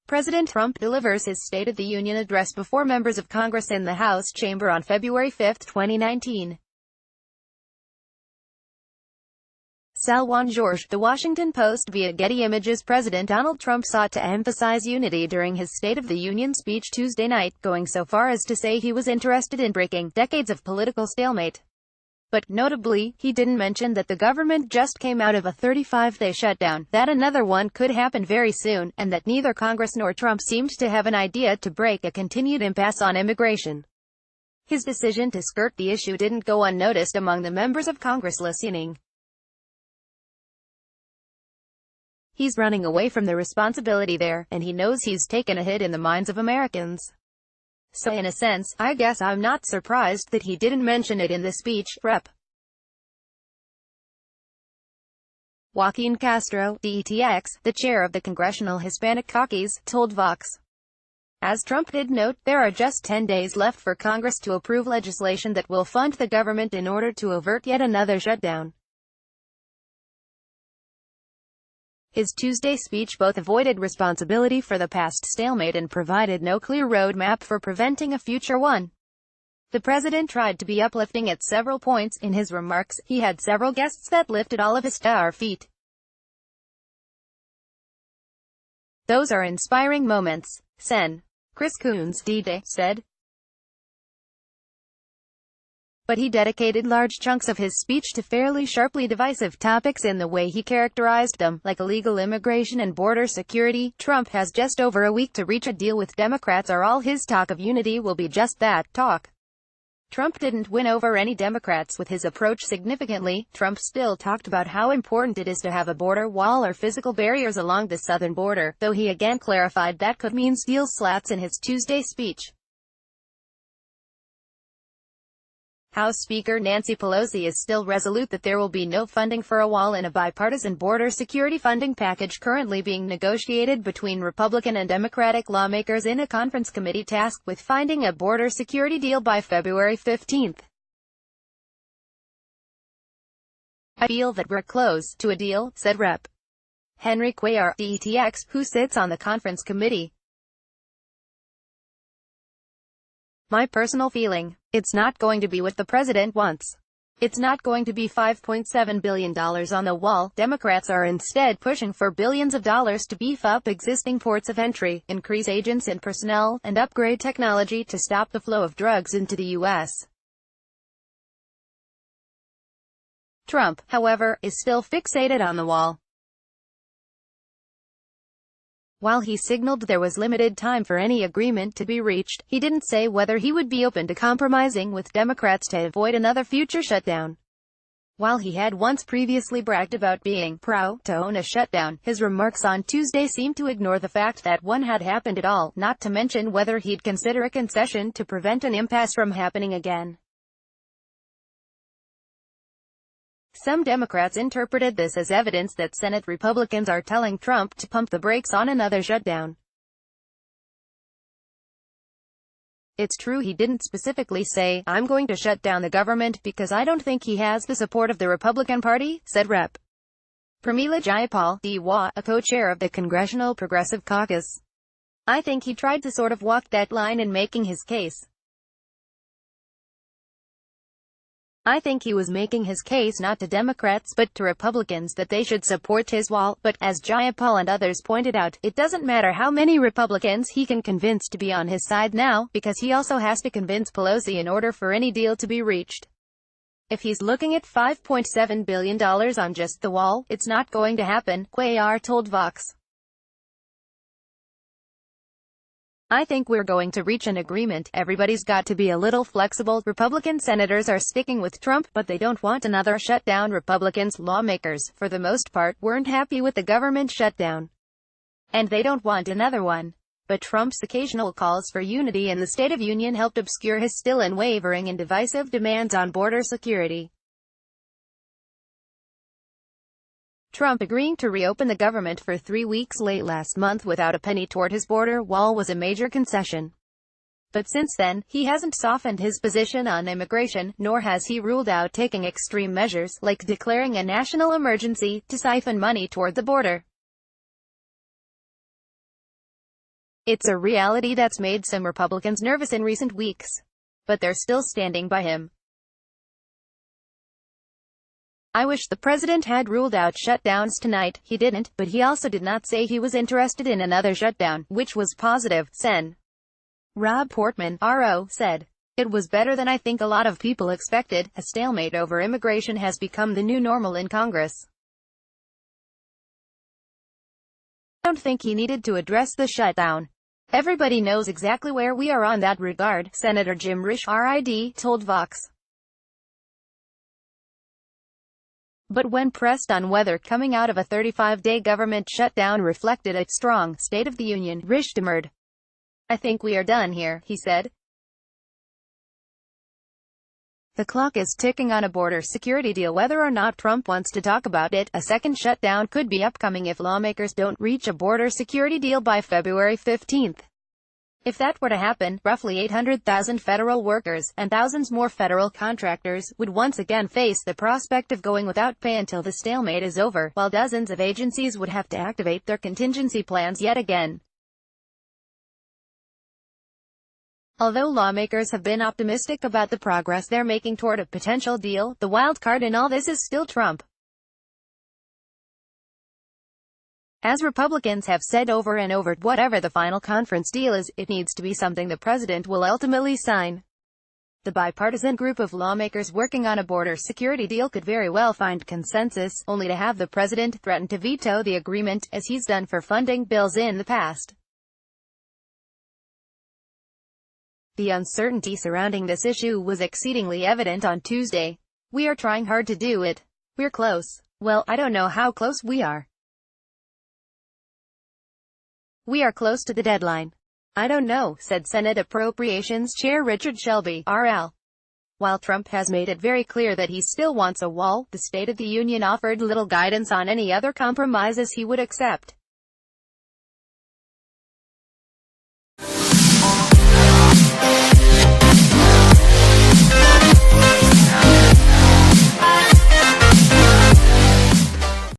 President Trump delivers his State of the Union address before members of Congress in the House chamber on February 5, 2019. Salwan Georges, The Washington Post via Getty Images. President Donald Trump sought to emphasize unity during his State of the Union speech Tuesday night, going so far as to say he was interested in breaking decades of political stalemate. But, notably, he didn't mention that the government just came out of a 35-day shutdown, that another one could happen very soon, and that neither Congress nor Trump seemed to have an idea to break a continued impasse on immigration. His decision to skirt the issue didn't go unnoticed among the members of Congress listening. He's running away from the responsibility there, and he knows he's taken a hit in the minds of Americans. So in a sense, I guess I'm not surprised that he didn't mention it in the speech. Rep. Joaquin Castro, didnt, the chair of the Congressional Hispanic Caucus, told Vox. As Trump did note, there are just 10 days left for Congress to approve legislation that will fund the government in order to avert yet another shutdown. His Tuesday speech both avoided responsibility for the past stalemate and provided no clear roadmap for preventing a future one. The president tried to be uplifting at several points. In his remarks, he had several guests that lifted all of us to our feet. Those are inspiring moments, Sen. Chris Coons, didnt, said. But he dedicated large chunks of his speech to fairly sharply divisive topics in the way he characterized them, like illegal immigration and border security. Trump has just over a week to reach a deal with Democrats, or all his talk of unity will be just that, talk. Trump didn't win over any Democrats with his approach significantly. Trump still talked about how important it is to have a border wall or physical barriers along the southern border, though he again clarified that could mean steel slats in his Tuesday speech. House Speaker Nancy Pelosi is still resolute that there will be no funding for a wall in a bipartisan border security funding package currently being negotiated between Republican and Democratic lawmakers in a conference committee tasked with finding a border security deal by February 15. "I feel that we're close to a deal," said Rep. Henry Cuellar, didnt, who sits on the conference committee. "My personal feeling, it's not going to be what the president wants. It's not going to be $5.7 billion on the wall. Democrats are instead pushing for billions of dollars to beef up existing ports of entry, increase agents and personnel, and upgrade technology to stop the flow of drugs into the U.S. Trump, however, is still fixated on the wall. While he signaled there was limited time for any agreement to be reached, he didn't say whether he would be open to compromising with Democrats to avoid another future shutdown. While he had once previously bragged about being proud to own a shutdown, his remarks on Tuesday seemed to ignore the fact that one had happened at all, not to mention whether he'd consider a concession to prevent an impasse from happening again. Some Democrats interpreted this as evidence that Senate Republicans are telling Trump to pump the brakes on another shutdown. It's true he didn't specifically say, "I'm going to shut down the government because I don't think he has the support of the Republican Party," said Rep. Pramila Jayapal, DWA, a co-chair of the Congressional Progressive Caucus. "I think he tried to sort of walk that line in making his case. I think he was making his case not to Democrats but to Republicans that they should support his wall, but, as Jayapal and others pointed out, it doesn't matter how many Republicans he can convince to be on his side now, because he also has to convince Pelosi in order for any deal to be reached. If he's looking at $5.7 billion on just the wall, it's not going to happen," Cuellar told Vox. "I think we're going to reach an agreement. Everybody's got to be a little flexible. Republican senators are sticking with Trump, but they don't want another shutdown. Republicans, lawmakers, for the most part, weren't happy with the government shutdown. And they don't want another one. But Trump's occasional calls for unity in the State of Union helped obscure his still unwavering and divisive demands on border security." Trump agreeing to reopen the government for 3 weeks late last month without a penny toward his border wall was a major concession. But since then, he hasn't softened his position on immigration, nor has he ruled out taking extreme measures, like declaring a national emergency, to siphon money toward the border. It's a reality that's made some Republicans nervous in recent weeks. But they're still standing by him. I wish the president had ruled out shutdowns tonight. He didn't, but he also did not say he was interested in another shutdown, which was positive, Sen. Rob Portman, RO, said. It was better than I think a lot of people expected. A stalemate over immigration has become the new normal in Congress. I don't think he needed to address the shutdown. Everybody knows exactly where we are on that regard, Senator Jim Risch, RID, told Vox. But when pressed on whether coming out of a 35-day government shutdown reflected a strong State of the Union, Risch demurred. I think we are done here, he said. The clock is ticking on a border security deal. Whether or not Trump wants to talk about it, a second shutdown could be upcoming if lawmakers don't reach a border security deal by February 15th. If that were to happen, roughly 800,000 federal workers, and thousands more federal contractors, would once again face the prospect of going without pay until the stalemate is over, while dozens of agencies would have to activate their contingency plans yet again. Although lawmakers have been optimistic about the progress they're making toward a potential deal, the wild card in all this is still Trump. As Republicans have said over and over, whatever the final conference deal is, it needs to be something the president will ultimately sign. The bipartisan group of lawmakers working on a border security deal could very well find consensus, only to have the president threaten to veto the agreement, as he's done for funding bills in the past. The uncertainty surrounding this issue was exceedingly evident on Tuesday. We are trying hard to do it. We're close. Well, I don't know how close we are. We are close to the deadline. I don't know, said Senate Appropriations Chair Richard Shelby, RL. While Trump has made it very clear that he still wants a wall, the State of the Union offered little guidance on any other compromises he would accept.